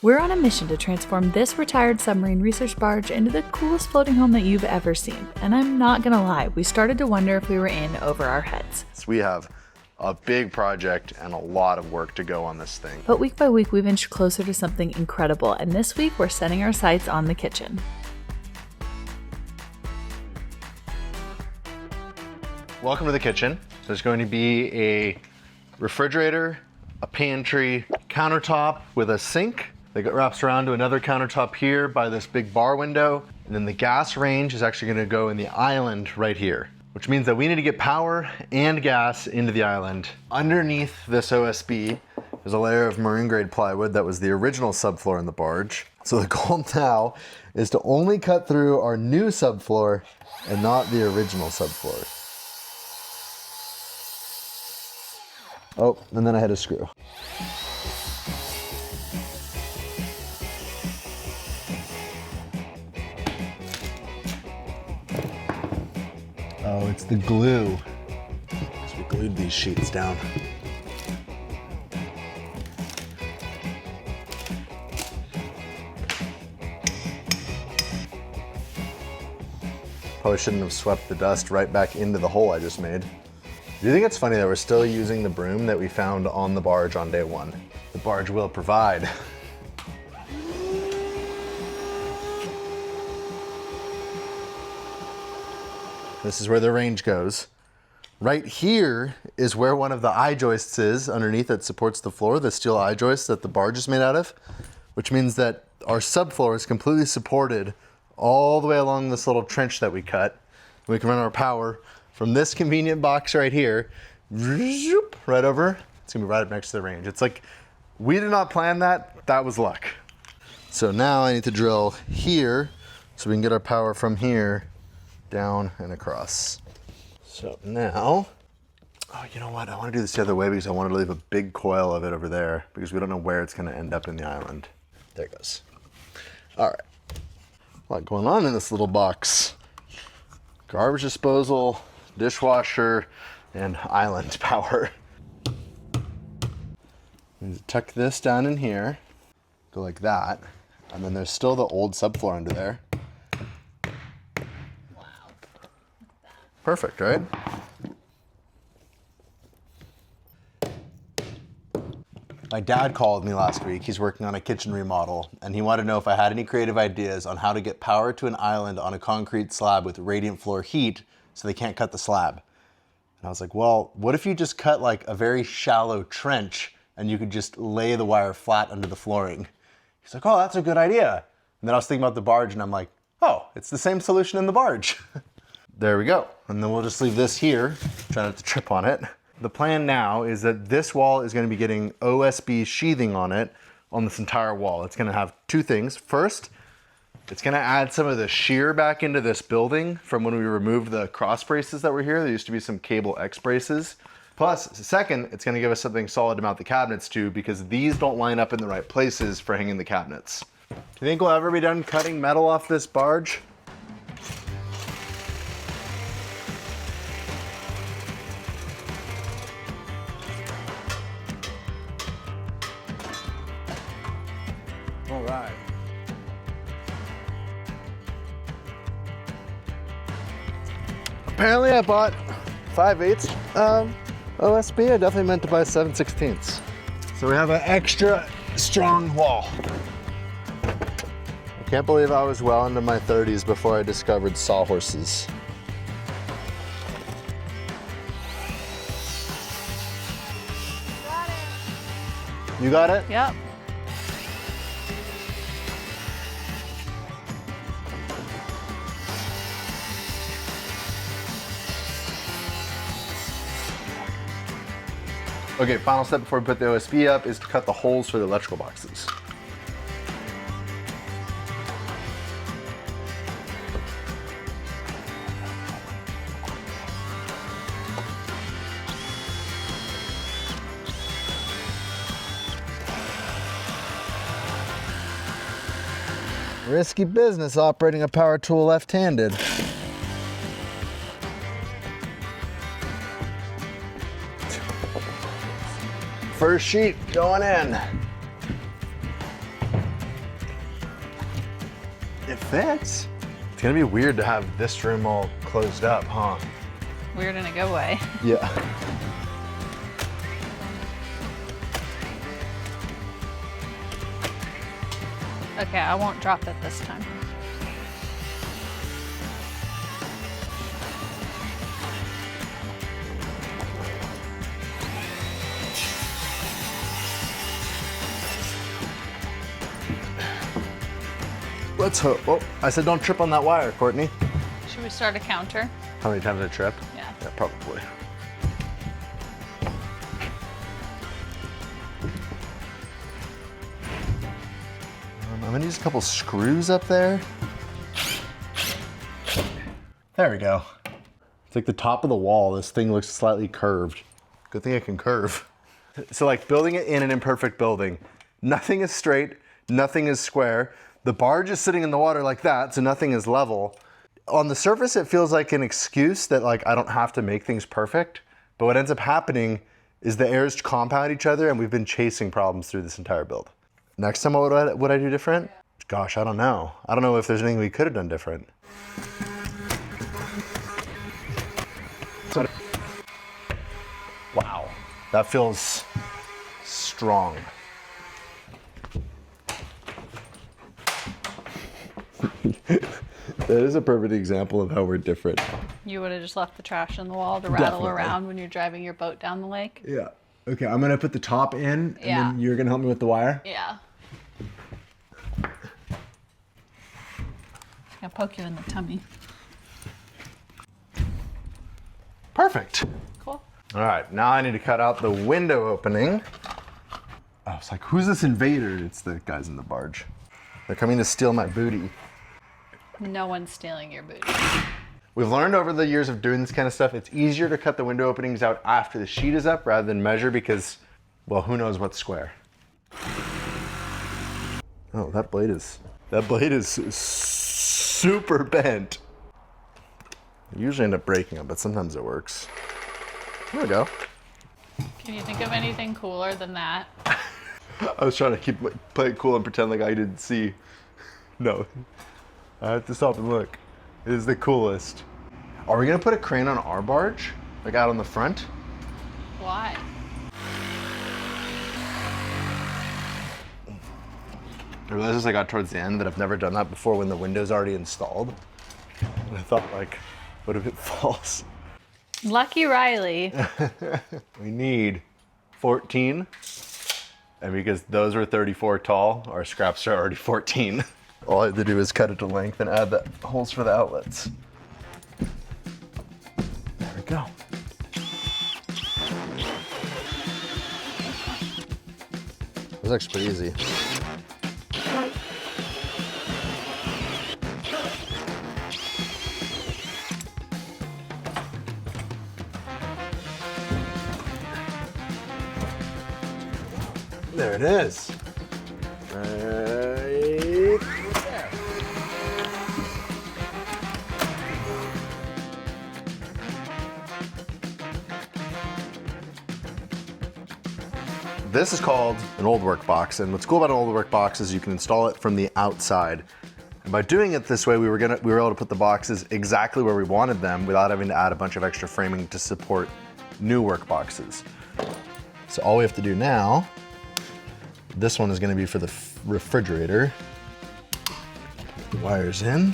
We're on a mission to transform this retired submarine research barge into the coolest floating home that you've ever seen. And I'm not gonna lie, we started to wonder if we were in over our heads. So we have a big project and a lot of work to go on this thing. But week by week, we've inched closer to something incredible. And this week, we're setting our sights on the kitchen. Welcome to the kitchen. There's going to be a refrigerator, a pantry, countertop with a sink that wraps around to another countertop here by this big bar window. And then the gas range is actually gonna go in the island right here, which means that we need to get power and gas into the island. Underneath this OSB is a layer of marine grade plywood that was the original subfloor in the barge. So the goal now is to only cut through our new subfloor and not the original subfloor. Oh, and then I had a screw. Oh, it's the glue. Because we glued these sheets down. Probably shouldn't have swept the dust right back into the hole I just made. Do you think it's funny that we're still using the broom that we found on the barge on day one? The barge will provide. This is where the range goes. Right here is where one of the I-joists is underneath that supports the floor, the steel I-joist that the barge is made out of, which means that our subfloor is completely supported all the way along this little trench that we cut. We can run our power from this convenient box right here, right over. It's gonna be right up next to the range. It's like, we did not plan that, that was luck. So now I need to drill here so we can get our power from here down and across. So now, oh, you know what? I want to do this the other way because I wanted to leave a big coil of it over there because we don't know where it's going to end up in the island. There it goes. All right. A lot going on in this little box. Garbage disposal, dishwasher, and island power. I'm going to tuck this down in here, go like that, and then there's still the old subfloor under there. Perfect, right? My dad called me last week. He's working on a kitchen remodel, and he wanted to know if I had any creative ideas on how to get power to an island on a concrete slab with radiant floor heat so they can't cut the slab. And I was like, well, what if you just cut like a very shallow trench and you could just lay the wire flat under the flooring? He's like, oh, that's a good idea. And then I was thinking about the barge, and I'm like, oh, it's the same solution in the barge. There we go. And then we'll just leave this here, try not to trip on it. The plan now is that this wall is going to be getting OSB sheathing on it on this entire wall. It's going to have two things. First, it's going to add some of the shear back into this building from when we removed the cross braces that were here. There used to be some cable X braces. Plus, second, it's going to give us something solid to mount the cabinets to because these don't line up in the right places for hanging the cabinets. Do you think we'll ever be done cutting metal off this barge? All right. Apparently I bought 5/8 OSB. I definitely meant to buy 7/16. So we have an extra strong wall. I can't believe I was well into my 30s before I discovered sawhorses. Got it. You got it? Yep. Okay, final step before we put the OSB up is to cut the holes for the electrical boxes. Risky business operating a power tool left-handed. First sheet going in. It fits. It's gonna be weird to have this room all closed up, huh? Weird in a good way. Yeah. Okay, I won't drop it this time. Let's hope. Oh, I said don't trip on that wire, Courtney. Should we start a counter? How many times I trip? Yeah. Yeah, probably. I'm gonna use a couple screws up there. There we go. It's like the top of the wall. This thing looks slightly curved. Good thing I can curve. So like building it in an imperfect building, nothing is straight, nothing is square. The barge is sitting in the water like that, so nothing is level. On the surface, it feels like an excuse that like I don't have to make things perfect. But what ends up happening is the airs compound each other, and we've been chasing problems through this entire build. Next time, what would I do different? Gosh, I don't know. I don't know if there's anything we could have done different. Wow, that feels strong. That is a perfect example of how we're different. You would have just left the trash in the wall to rattle Definitely. around when you're driving your boat down the lake. Yeah. Okay, I'm gonna put the top in, and then you're gonna help me with the wire? Yeah. I'll poke you in the tummy. Perfect. Cool. All right, now I need to cut out the window opening. I was like, who's this invader? It's the guys in the barge. They're coming to steal my booty. No one's stealing your booty. We've learned over the years of doing this kind of stuff, it's easier to cut the window openings out after the sheet is up rather than measure because, well, who knows what's square. Oh, that blade is super bent. I usually end up breaking them, but sometimes it works. There we go. Can you think of anything cooler than that? I was trying to play it cool and pretend like I didn't see. No, I have to stop and look. It is the coolest. Are we gonna put a crane on our barge? Like out on the front? Why? I realized as I got towards the end that I've never done that before when the window's already installed. And I thought like, what if it falls? Lucky Riley. We need 14. And because those were 34 tall, our scraps are already 14. All I had to do is cut it to length and add the holes for the outlets. There we go. It was actually pretty easy. There it is. Right there. This is called an old work box, and what's cool about an old work box is you can install it from the outside. And by doing it this way, we were able to put the boxes exactly where we wanted them without having to add a bunch of extra framing to support new work boxes. So all we have to do now, this one is going to be for the refrigerator. The wires in,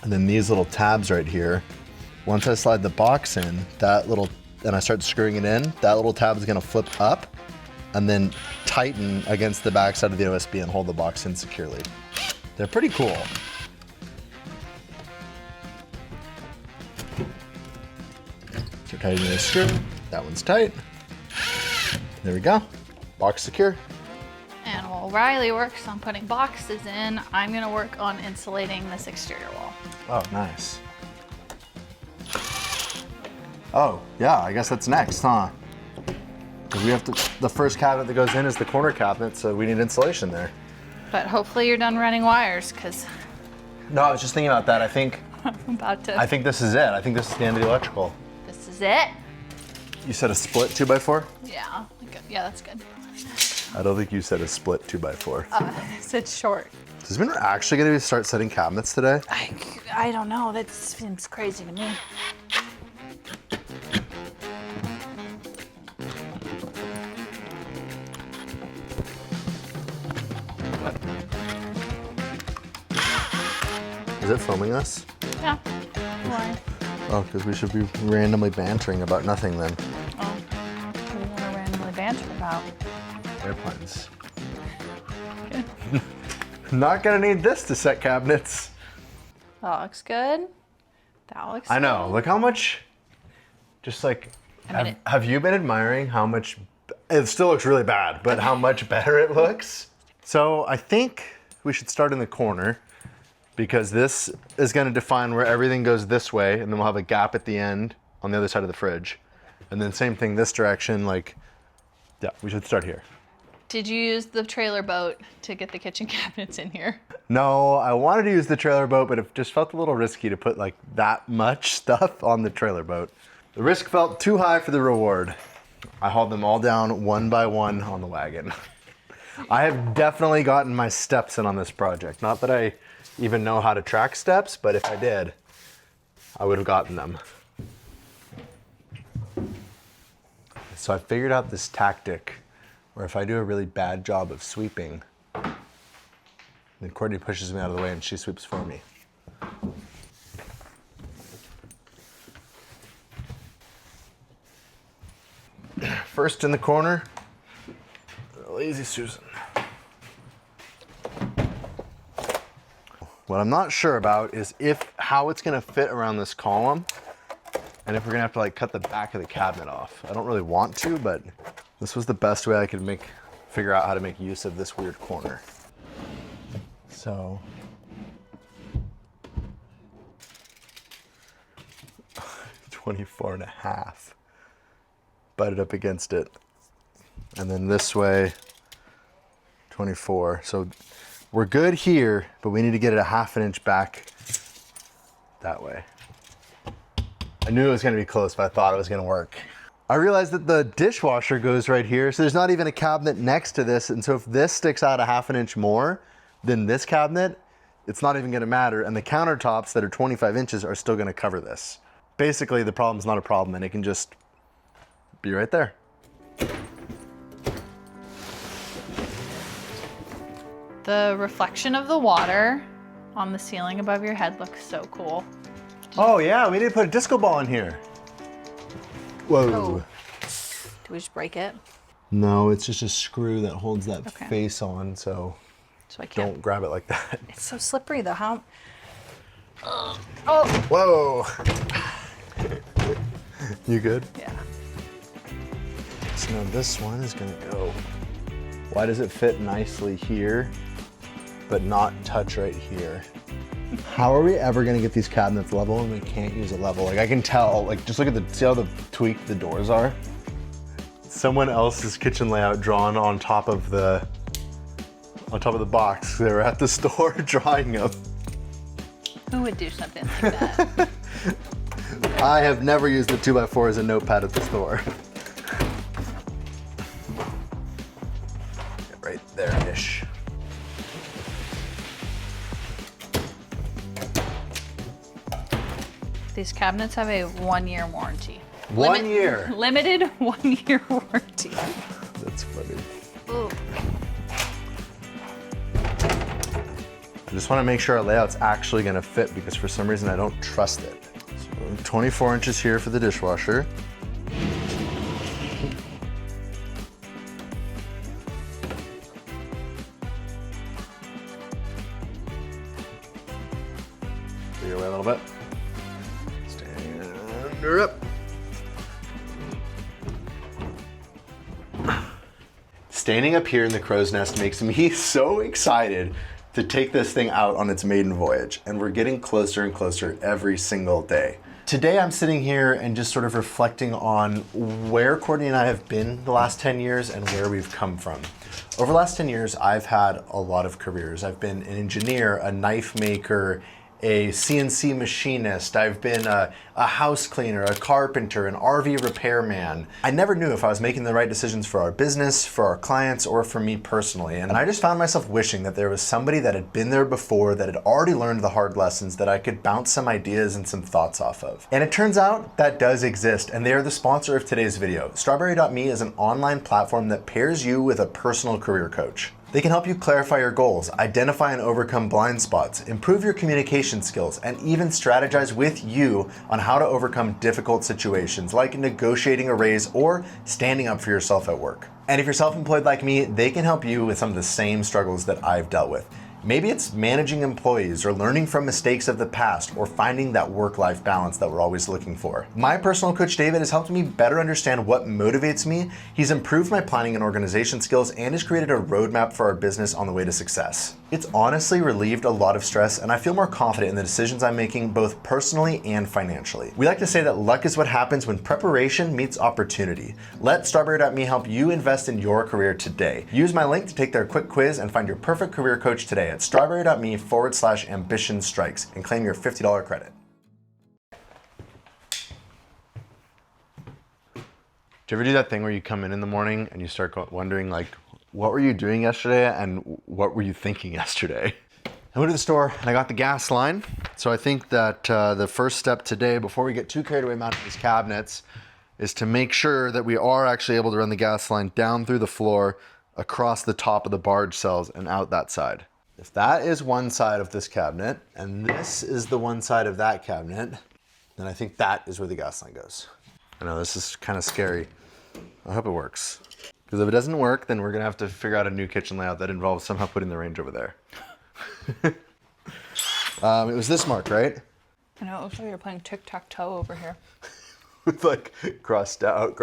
and then these little tabs right here. Once I slide the box in, and I start screwing it in, that little tab is going to flip up and then tighten against the backside of the OSB and hold the box in securely. They're pretty cool. So tightening the screw, that one's tight. There we go, box secure. And while Riley works on putting boxes in, I'm gonna work on insulating this exterior wall. Oh, nice. Oh, yeah, I guess that's next, huh? Because we have to, the first cabinet that goes in is the corner cabinet, so we need insulation there. But hopefully you're done running wires, because No, I was just thinking about that. I think I this is it. I think this is the end of the electrical. This is it? You said a split 2x4? Yeah, yeah, that's good. I don't think you said a split 2x4. It's short. Does Minna actually gonna start setting cabinets today? I don't know. That seems crazy to me. Is it filming us? Yeah. Why? Oh, because we should be randomly bantering about nothing then. Oh, what do you want to randomly banter about? Airplanes. Not gonna need this to set cabinets. That looks good. That looks I know. good. Look how much. Just like, have you been admiring how much? It still looks really bad, but how much better it looks. So I think we should start in the corner because this is going to define where everything goes this way, and then we'll have a gap at the end on the other side of the fridge, and then same thing this direction. Like, yeah, we should start here. Did you use the trailer boat to get the kitchen cabinets in here? No, I wanted to use the trailer boat, but it just felt a little risky to put like that much stuff on the trailer boat. The risk felt too high for the reward. I hauled them all down one by one on the wagon. I have definitely gotten my steps in on this project. Not that I even know how to track steps, but if I did, I would have gotten them. So I figured out this tactic where if I do a really bad job of sweeping, then Courtney pushes me out of the way and she sweeps for me. First in the corner, Lazy Susan. What I'm not sure about is how it's gonna fit around this column and if we're gonna have to like cut the back of the cabinet off. I don't really want to, but this was the best way I could figure out how to make use of this weird corner. So, $24.5. Butted up against it. And then this way, 24. So we're good here, but we need to get it a ½ inch back that way. I knew it was gonna be close, but I thought it was gonna work. I realized that the dishwasher goes right here, so there's not even a cabinet next to this, and so if this sticks out a ½ inch more than this cabinet, it's not even gonna matter, and the countertops that are 25 inches are still gonna cover this. Basically, the problem's not a problem, and it can just be right there. The reflection of the water on the ceiling above your head looks so cool. Oh yeah, we need to put a disco ball in here. Whoa. Oh. Do we just break it? No, it's just a screw that holds that Okay. face on, so I can't. don't grab it like that. It's so slippery though. How? Oh. Whoa. You good? Yeah. So now this one is gonna go. Why does it fit nicely here, but not touch right here? How are we ever gonna get these cabinets level and we can't use a level? Like I can tell, like just look at see how tweaked the doors are? Someone else's kitchen layout drawn on top of the box. They were at the store drawing them. Who would do something like that? I have never used the 2x4 as a notepad at the store. Right there-ish. These cabinets have a 1-year warranty. 1 year. Limited 1-year warranty. That's funny. Ooh. I just want to make sure our layout's actually going to fit because for some reason I don't trust it. So 24 inches here for the dishwasher. Figure away a little bit. Stand her up. Standing up here in the crow's nest makes me so excited to take this thing out on its maiden voyage, and we're getting closer and closer every single day. Today I'm sitting here and just sort of reflecting on where Courtney and I have been the last 10 years and where we've come from. Over the last 10 years, I've had a lot of careers. I've been an engineer, a knife maker, a CNC machinist, I've been a house cleaner, a carpenter, an RV repairman. I never knew if I was making the right decisions for our business, for our clients, or for me personally. And I just found myself wishing that there was somebody that had been there before, that had already learned the hard lessons, that I could bounce some ideas and some thoughts off of. And it turns out that does exist, and they are the sponsor of today's video. Strawberry.me is an online platform that pairs you with a personal career coach. They can help you clarify your goals, identify and overcome blind spots, improve your communication skills, and even strategize with you on how to overcome difficult situations like negotiating a raise or standing up for yourself at work. And if you're self-employed like me, they can help you with some of the same struggles that I've dealt with. Maybe it's managing employees or learning from mistakes of the past or finding that work-life balance that we're always looking for. My personal coach, David, has helped me better understand what motivates me. He's improved my planning and organization skills and has created a roadmap for our business on the way to success. It's honestly relieved a lot of stress, and I feel more confident in the decisions I'm making both personally and financially. We like to say that luck is what happens when preparation meets opportunity. Let Strawberry.me help you invest in your career today. Use my link to take their quick quiz and find your perfect career coach today at strawberry.me/ambition strikes and claim your $50 credit. Do you ever do that thing where you come in the morning and you start wondering, like, what were you doing yesterday and what were you thinking yesterday? I went to the store and I got the gas line. So I think that the first step today, before we get too carried away mounting these cabinets, is to make sure that we are actually able to run the gas line down through the floor, across the top of the barge cells and out that side. If that is one side of this cabinet and this is the one side of that cabinet, then I think that is where the gas line goes. I know this is kind of scary. I hope it works. Because if it doesn't work, then we're gonna have to figure out a new kitchen layout that involves somehow putting the range over there. It was this mark, right? I know, it looks like you're playing tic-tac-toe over here. With like crossed out.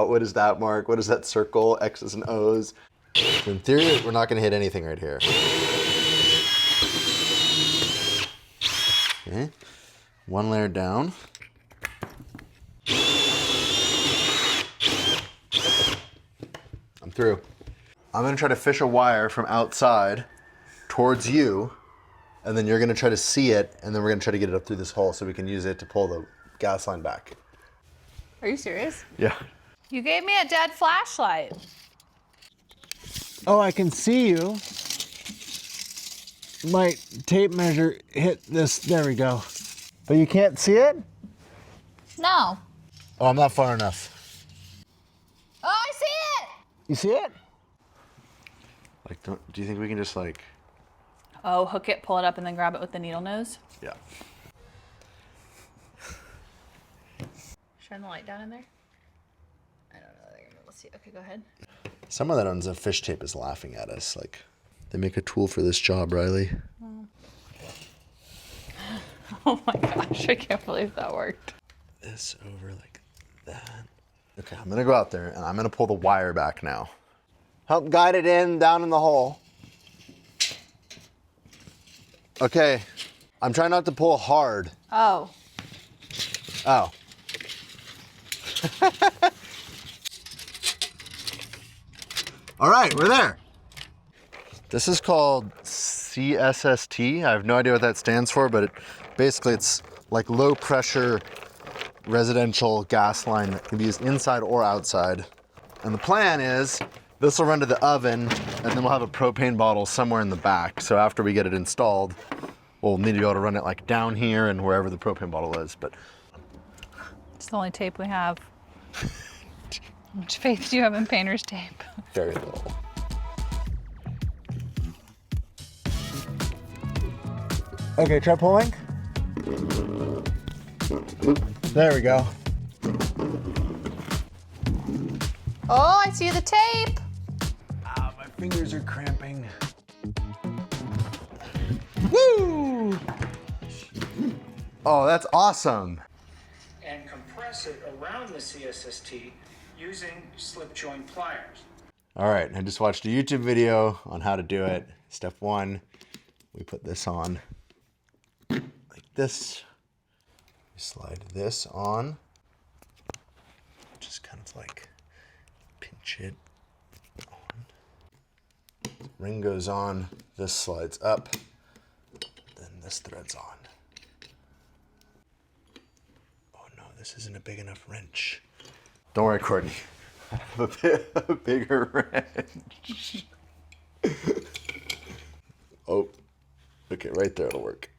What is that mark? What is that circle? X's and O's. So in theory, we're not gonna hit anything right here. Okay, one layer down. I'm through. I'm gonna try to fish a wire from outside towards you, and then you're gonna try to see it, and then we're gonna try to get it up through this hole so we can use it to pull the gas line back. Are you serious? Yeah. You gave me a dead flashlight. Oh, I can see you. My tape measure hit this. There we go. But you can't see it? No. Oh, I'm not far enough. Oh, I see it! You see it? Like, do you think we can just like... Oh, hook it, pull it up, and then grab it with the needle nose? Yeah. Shine the light down in there? I don't know. Let's see. Okay, go ahead. Someone that owns a fish tape is laughing at us. Like, they make a tool for this job, Riley. Oh my gosh, I can't believe that worked. This over like that. Okay, I'm gonna go out there and I'm gonna pull the wire back now. Help guide it down in the hole. Okay, I'm trying not to pull hard. Oh. Oh. All right, we're there. This is called CSST. I have no idea what that stands for, but basically it's like low pressure residential gas line that can be used inside or outside. And the plan is this will run to the oven and then we'll have a propane bottle somewhere in the back. So after we get it installed, we'll need to be able to run it like down here and wherever the propane bottle is. But It's the only tape we have. How much faith do you have in painter's tape? very little. Okay, try pulling. There we go. Oh, I see the tape. Ah, my fingers are cramping. Woo! Oh, that's awesome. And compress it around the CSST using slip joint pliers. All right, I just watched a YouTube video on how to do it. Step one, we put this on like this. We slide this on. Just kind of like pinch it on. Ring goes on, this slides up, then this thread's on. this isn't a big enough wrench. Don't worry, Courtney. I have a bigger wrench. Oh, okay, right there it'll work.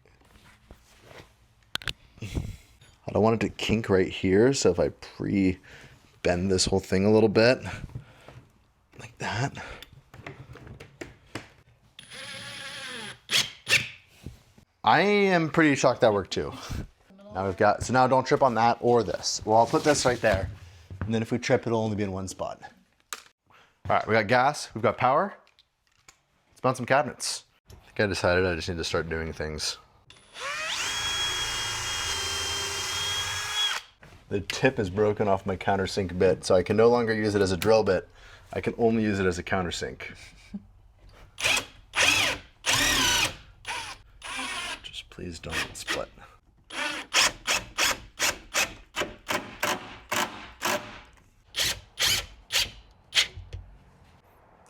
I don't want it to kink right here, so if I pre-bend this whole thing a little bit, like that. I am pretty shocked that worked too. Now we've got, so now don't trip on that or this. Well, I'll put this right there. And then if we trip, it'll only be in one spot. All right, we got gas, we've got power. Let's mount some cabinets. I think I decided I just need to start doing things. The tip is broken off my countersink bit, so I can no longer use it as a drill bit. I can only use it as a countersink. Just please don't split.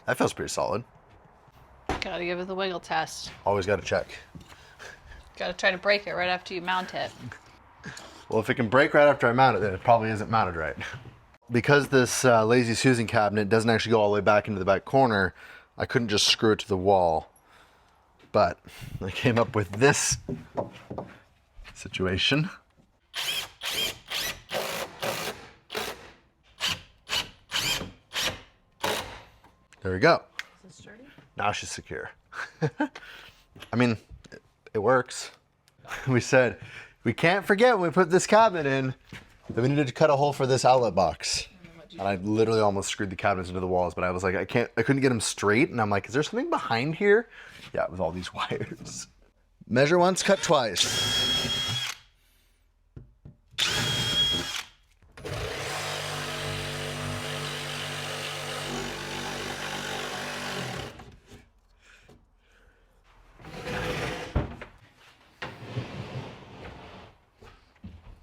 That feels pretty solid. Gotta give it the wiggle test. Always gotta check. Gotta try to break it right after you mount it. Well, if it can break right after I mount it, then it probably isn't mounted right. Because this lazy Susan cabinet doesn't actually go all the way back into the back corner, I couldn't just screw it to the wall. But I came up with this situation. There we go. Is it sturdy? Now she's secure. I mean, it works. We said, we can't forget when we put this cabinet in that we needed to cut a hole for this outlet box. And I literally almost screwed the cabinets into the walls, but I was like, I couldn't get them straight. And I'm like, is there something behind here? Yeah, it was all these wires. Measure once, cut twice.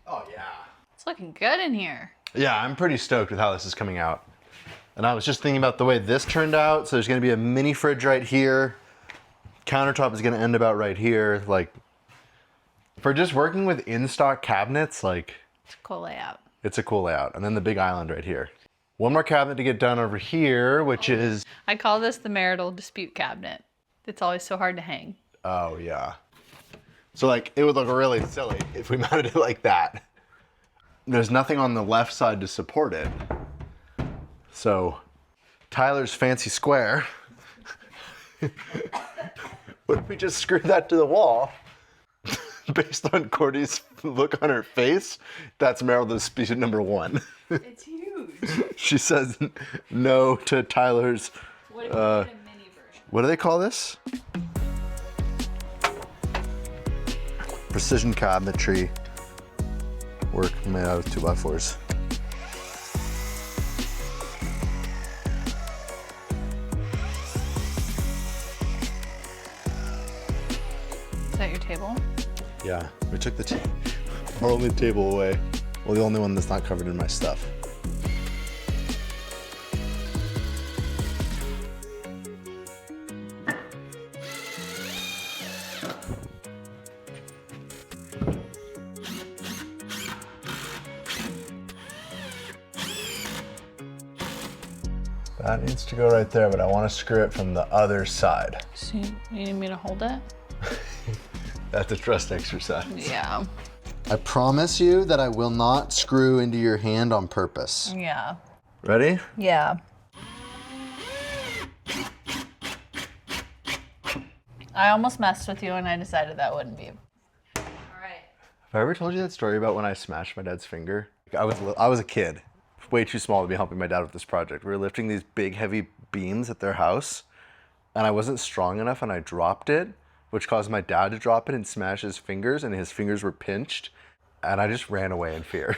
Oh yeah. It's looking good in here. Yeah, I'm pretty stoked with how this is coming out. And I was just thinking about the way this turned out. So there's gonna be a mini fridge right here. Countertop is gonna end about right here. Like, for just working with in-stock cabinets, like, It's a cool layout. it's a cool layout. And then the big island right here. One more cabinet to get done over here, which is, I call this the marital dispute cabinet. It's always so hard to hang. oh yeah. So like, it would look really silly if we mounted it like that. There's nothing on the left side to support it. So Tyler's fancy square. What if we just screw that to the wall? Based on Courtney's look on her face, that's marital dispute number 1. It's huge. She says no to Tyler's, What if we did a mini version? what do they call this? Precision cabinetry work made out of 2x4s. Is that your table? Yeah, we took our only table away. Well, the only one that's not covered in my stuff. That needs to go right there, but I want to screw it from the other side. So you need me to hold it? That's a trust exercise. Yeah. I promise you that I will not screw into your hand on purpose. Yeah. Ready? Yeah. I almost messed with you and I decided that wouldn't be. All right. Have I ever told you that story about when I smashed my dad's finger? I was a kid, way too small to be helping my dad with this project. We were lifting these big, heavy beams at their house, and I wasn't strong enough and I dropped it, which caused my dad to drop it and smash his fingers, and his fingers were pinched, and I just ran away in fear.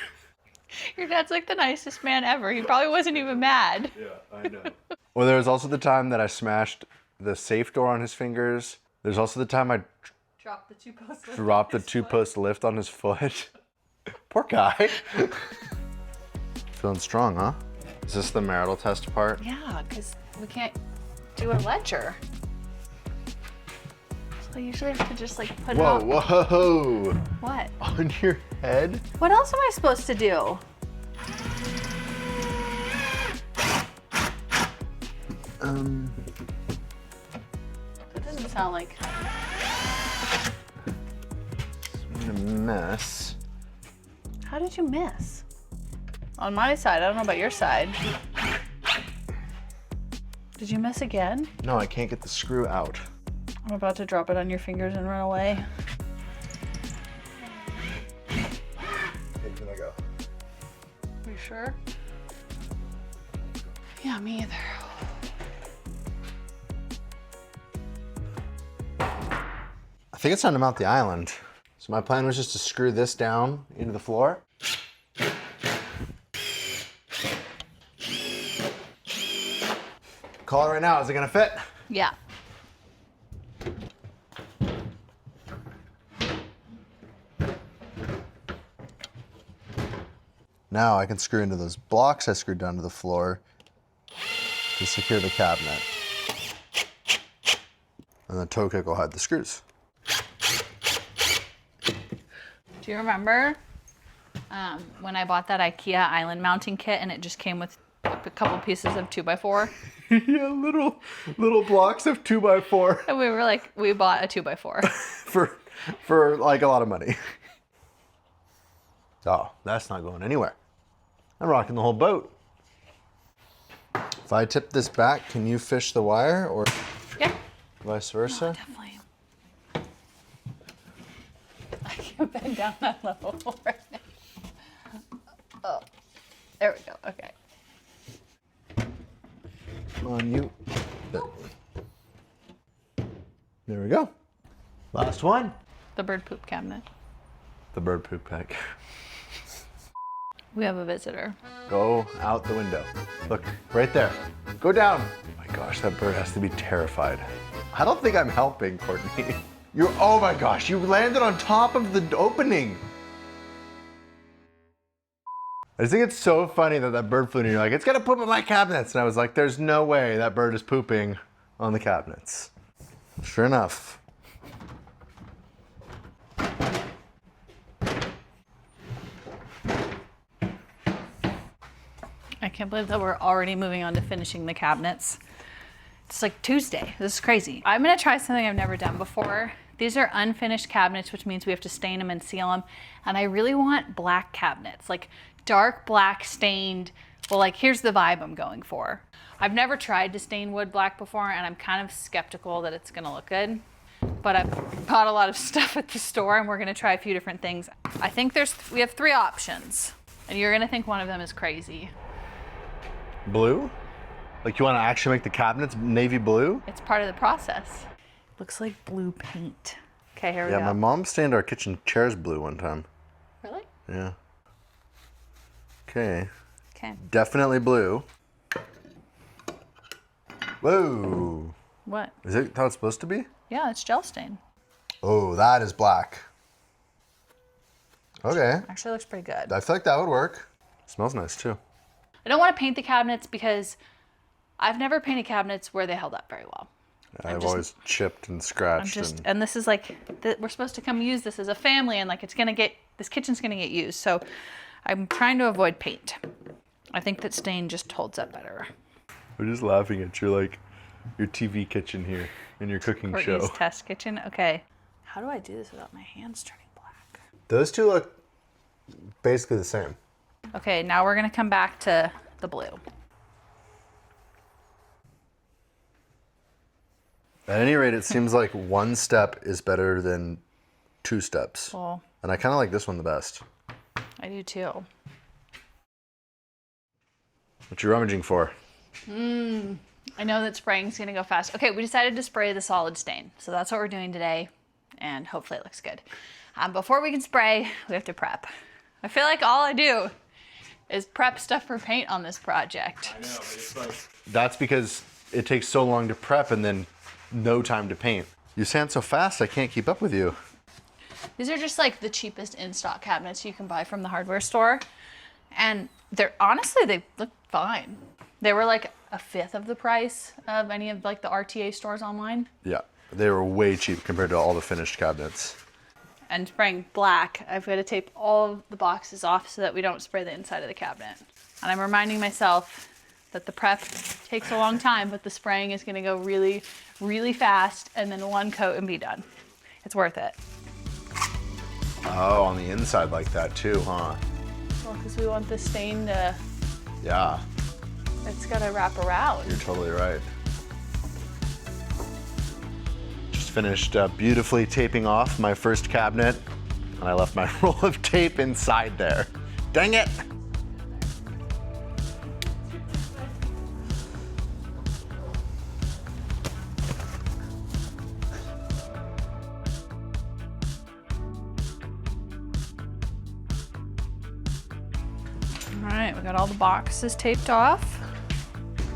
Your dad's like the nicest man ever. He probably wasn't even mad. Yeah, I know. Well, there was also the time that I smashed the safe door on his fingers. There's also the time I Drop the 2-post lift. dropped the 2-post lift on his foot. Poor guy. Feeling strong, huh? Is this the marital test part? Yeah, because we can't do a ledger. I usually have to just like put it Whoa, on. whoa. What? On your head? What else am I supposed to do? That doesn't sound like. It's a mess. How did you miss? On my side, I don't know about your side. Did you miss again? No, I can't get the screw out. I'm about to drop it on your fingers and run away. It's gonna go. Are you sure? Yeah, me either. I think it's time to mount the island. So my plan was just to screw this down into the floor. Call it right now, is it gonna fit? Yeah. Now I can screw into those blocks I screwed down to the floor to secure the cabinet. And the toe kick will hide the screws. Do you remember when I bought that IKEA island mounting kit and it just came with a couple pieces of 2x4? Yeah, little blocks of 2x4 And we were like, we bought a 2x4. for like a lot of money. Oh, that's not going anywhere. I'm rocking the whole boat. If I tip this back, can you fish the wire or Yeah, vice versa? definitely. I can't bend down that level right now. Oh, there we go. Okay. Come on, you. There we go. Last one. The bird poop cabinet. The bird poop pack. We have a visitor. Go out the window. Look, right there. Go down. Oh my gosh, that bird has to be terrified. I don't think I'm helping, Courtney. Oh my gosh, you landed on top of the opening. I just think it's so funny that that bird flew in and you're like, it's gonna poop in my cabinets. And I was like, there's no way that bird is pooping on the cabinets. Sure enough. I can't believe that we're already moving on to finishing the cabinets. It's like Tuesday. This is crazy. I'm gonna try something I've never done before. These are unfinished cabinets, which means we have to stain them and seal them. And I really want black cabinets, like dark black stained. Well, like here's the vibe I'm going for. I've never tried to stain wood black before and I'm kind of skeptical that it's gonna look good. But I've bought a lot of stuff at the store and we're gonna try a few different things. I think we have 3 options and you're gonna think one of them is crazy. Blue? Like you want to actually make the cabinets navy blue? It's part of the process. Looks like blue paint. Okay, here we go. Yeah, my mom stained our kitchen chairs blue one time. Really? Yeah. Okay. Okay. Definitely blue. Whoa. What? Is it how it's supposed to be? Yeah, it's gel stain. Oh, that is black. Okay. Actually looks pretty good. I feel like that would work. Smells nice too. I don't want to paint the cabinets because I've never painted cabinets where they held up very well. I've always chipped and scratched. And this is like, we're supposed to come use this as a family and like this kitchen's gonna get used. So I'm trying to avoid paint. I think that stain just holds up better. We're just laughing at your TV kitchen here in your cooking Courtney's show. test kitchen. Okay. How do I do this without my hands turning black? Those two look basically the same. Okay, now we're gonna come back to the blue. At any rate, it seems like one step is better than 2 steps. Well, And I kind of like this one the best. I do too. What you rummaging for? I know that spraying's gonna go fast. Okay, we decided to spray the solid stain. So that's what we're doing today. And hopefully it looks good. Before we can spray, we have to prep. I feel like all I do is prep stuff for paint on this project. I know, but it's like... That's because it takes so long to prep and then no time to paint. You sand so fast, I can't keep up with you. These are just like the cheapest in-stock cabinets you can buy from the hardware store. And honestly, they look fine. They were like 1/5 of the price of any of like the RTA stores online. Yeah, They were way cheap compared to all the finished cabinets. And spraying black, I've got to tape all of the boxes off so that we don't spray the inside of the cabinet. And I'm reminding myself that the prep takes a long time, but the spraying is going to go really, really fast, and then one coat and be done. It's worth it. Oh, on the inside like that too, huh? Well, because we want the stain to, Yeah, it's got to wrap around. you're totally right. Just finished beautifully taping off my first cabinet, and I left my roll of tape inside there. Dang it! All right, we got all the boxes taped off.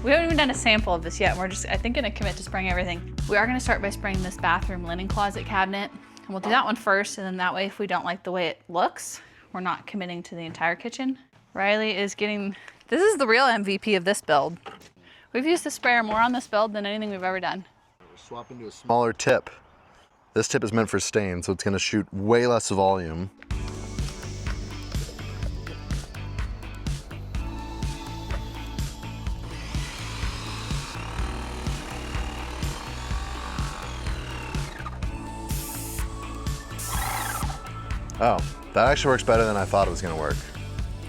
We haven't even done a sample of this yet. We're just, I think, gonna commit to spraying everything. We are gonna start by spraying this bathroom linen closet cabinet. And we'll do that one first, and then that way, if we don't like the way it looks, we're not committing to the entire kitchen. Riley is getting, this is the real MVP of this build. We've used the sprayer more on this build than anything we've ever done. We're swapping to a smaller tip. This tip is meant for stain, so it's gonna shoot way less volume. Oh, that actually works better than I thought it was gonna work.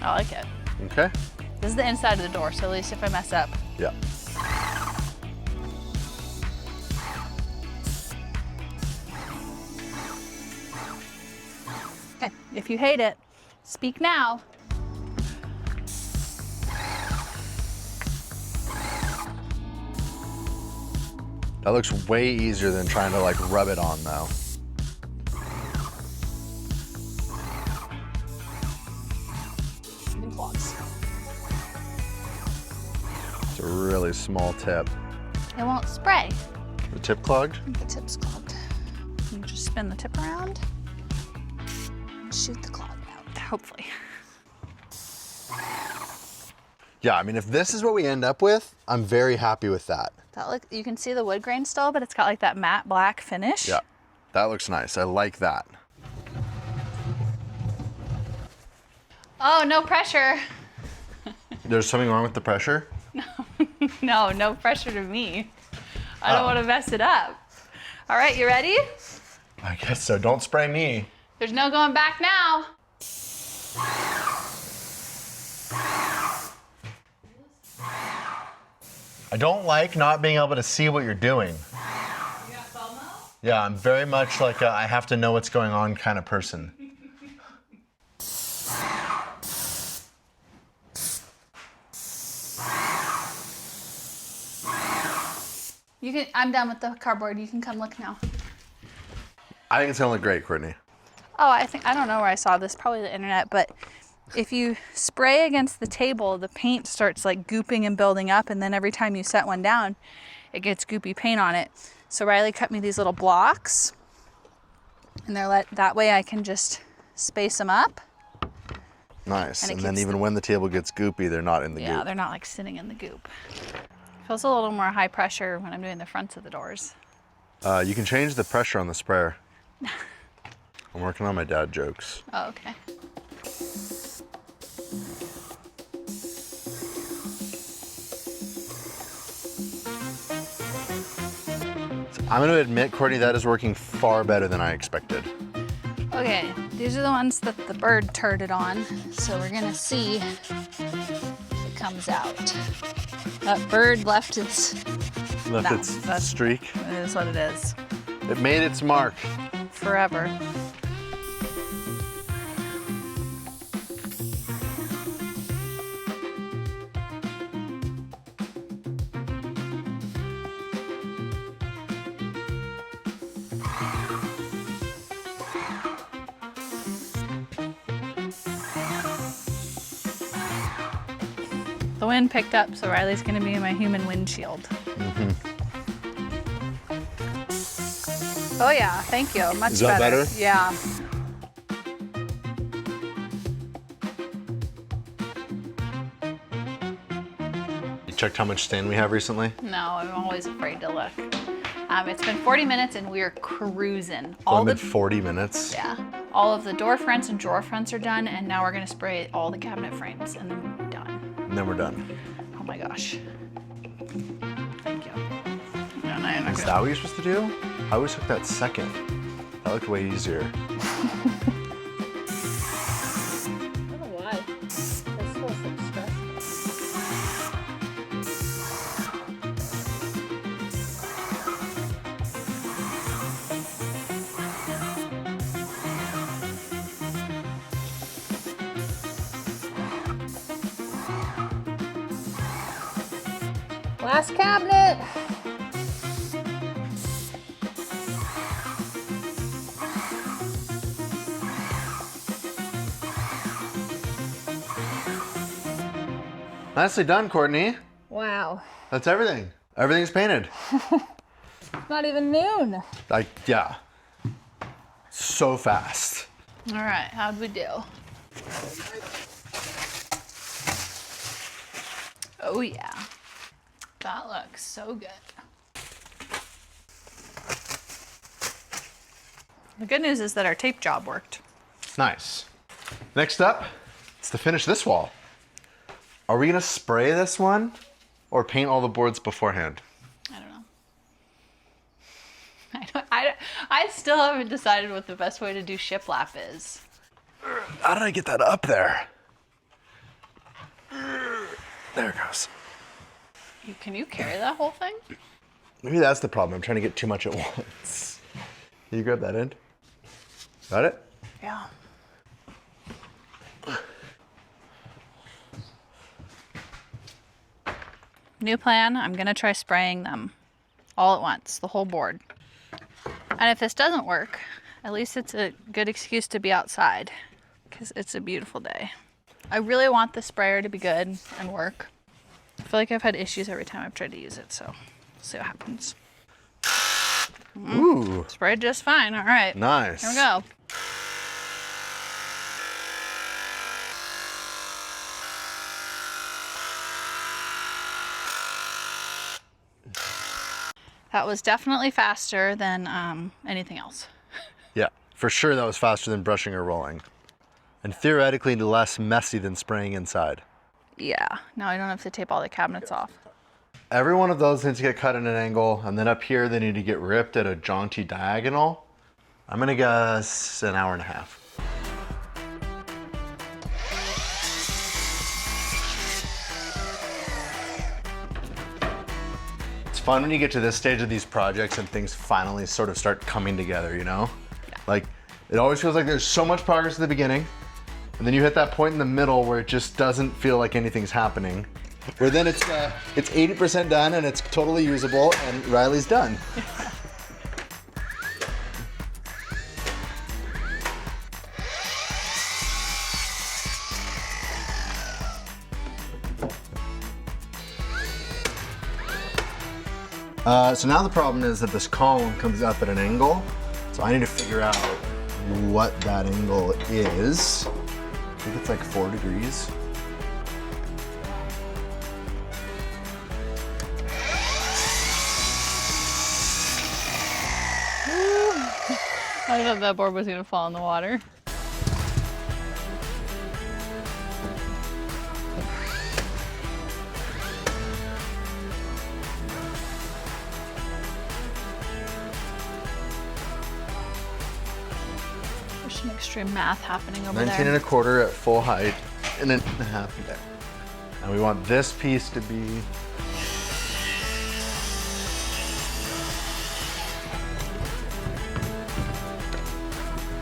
I like it. Okay. This is the inside of the door, so at least if I mess up. Yeah. Okay, if you hate it, speak now. That looks way easier than trying to like rub it on though. It clogs. It's a really small tip. It won't spray. The tip clogged? The tip's clogged. You just spin the tip around and shoot the clog out, hopefully. Yeah, I mean, if this is what we end up with, I'm very happy with that. That look, you can see the wood grain still, but it's got like that matte black finish. Yeah, that looks nice. I like that. Oh, no pressure. There's something wrong with the pressure? No pressure to me. I don't want to mess it up. All right, you ready? I guess so. Don't spray me. There's no going back now. I don't like not being able to see what you're doing. You got FOMO? Yeah, I'm very much like a I have to know what's going on kind of person. You can. I'm done with the cardboard. You can come look now. I think it's gonna look great, Courtney. Oh, I don't know where I saw this, probably the internet, but if you spray against the table, the paint starts like gooping and building up, and then every time you set one down, it gets goopy paint on it. So Riley cut me these little blocks, and that way I can just space them up. Nice. And it And then keeps even when the table gets goopy, they're not in the Yeah, goop. they're not like sitting in the goop. Feels a little more high pressure when I'm doing the fronts of the doors. You can change the pressure on the sprayer. I'm working on my dad jokes. Oh, okay. I'm going to admit, Courtney, that is working far better than I expected. Okay, these are the ones that the bird turded on, so we're gonna see if it comes out. That bird left its, Left No, its that's- streak. it is what it is, It made its mark. forever. The wind picked up, so Riley's gonna be my human windshield. Oh yeah, thank you. Much Is that better? Yeah. You checked how much stain we have recently? No, I'm always afraid to look. It's been 40 minutes and we are cruising. It's only been 40 minutes. Yeah. All of the door fronts and drawer fronts are done, and now we're gonna spray all the cabinet frames, and then we're done. And then we're done. Oh my gosh. Thank you. Is that what you're supposed to do? I always took that second. That looked way easier. I don't know why. This feels like stressful. Last cabinet. Nicely done, Courtney. Wow. That's everything. Everything's painted. Not even noon. Like, yeah. So fast. All right, how'd we do? Oh yeah. That looks so good. The good news is that our tape job worked. Nice. Next up, it's to finish this wall. Are we gonna spray this one or paint all the boards beforehand? I don't know. I still haven't decided what the best way to do shiplap is. How did I get that up there? There it goes. Can you carry that whole thing? Maybe that's the problem. I'm trying to get too much at once. Can you grab that end? Got it? Yeah. New plan, I'm gonna try spraying them all at once, the whole board. And if this doesn't work, at least it's a good excuse to be outside because it's a beautiful day. I really want the sprayer to be good and work. I feel like I've had issues every time I've tried to use it, so we'll see what happens. Ooh. Sprayed just fine, all right. Nice. Here we go. That was definitely faster than anything else. Yeah, for sure that was faster than brushing or rolling. And theoretically less messy than spraying inside. Yeah, now I don't have to tape all the cabinets off. Every one of those needs to get cut at an angle, and then up here they need to get ripped at a jaunty diagonal. I'm gonna guess an hour and a half. It's fun when you get to this stage of these projects and things finally sort of start coming together, you know? Yeah. Like, it always feels like there's so much progress at the beginning, and then you hit that point in the middle where it just doesn't feel like anything's happening. Where then it's 80% done and it's totally usable and Riley's done. So now the problem is that this column comes up at an angle. So I need to figure out what that angle is. I think it's like 4 degrees. I thought that board was gonna fall in the water. There's some extreme math happening over 19 there. and a quarter at full height, and then a half there. And we want this piece to be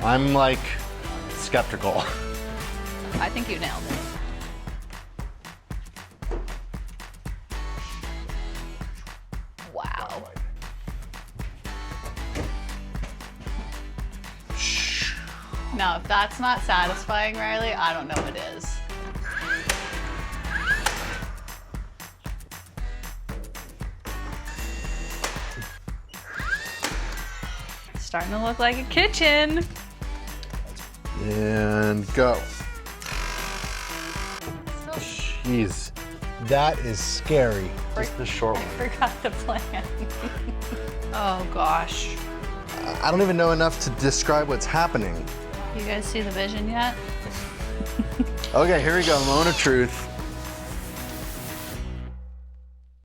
I'm like skeptical. I think you nailed it. Wow. Now, if that's not satisfying, Riley, I don't know what is. It's starting to look like a kitchen. And go. Jeez. That is scary. Just the short one. I forgot the plan. Oh gosh. I don't even know enough to describe what's happening. You guys see the vision yet? Okay, here we go, moment of truth.